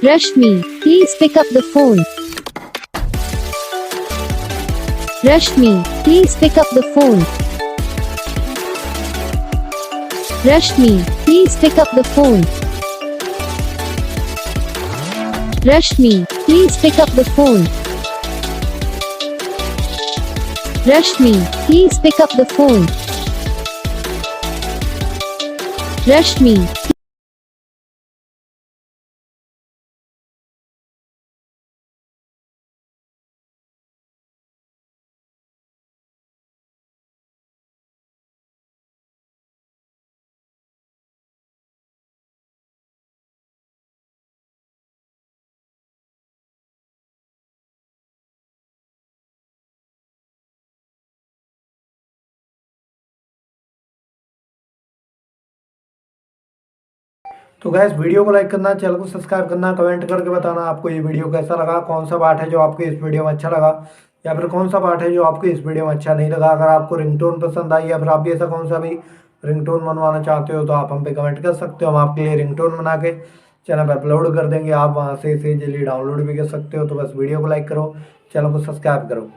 Rashmi, please pick up the phone. Rashmi, please pick up the phone. Rashmi, please pick up the phone. Rashmi, please pick up the phone. Rashmi, please pick up the phone. Rashmi, तो gas video को like करना, channel को subscribe करना, comment करके बताना आपको ये video कैसा लगा, कौन सा पार्ट है जो आपको इस वीडियो में अच्छा लगा या फिर कौन सा पार्ट है जो आपको इस वीडियो में अच्छा नहीं लगा। अगर आपको रिंगटोन पसंद आई या फिर आप भी ऐसा कौन सा भी रिंगटोन बनवाना चाहते हो तो आप हम पे कमेंट कर सकते हो। हम आपके लिए रिंगटोन बना के चैनल पर अपलोड कर देंगे, आप वहाँ से इसे जल्दी डाउनलोड भी कर सकते हो। तो बस वीडियो को लाइक करो, चैनल को सब्सक्राइब करो।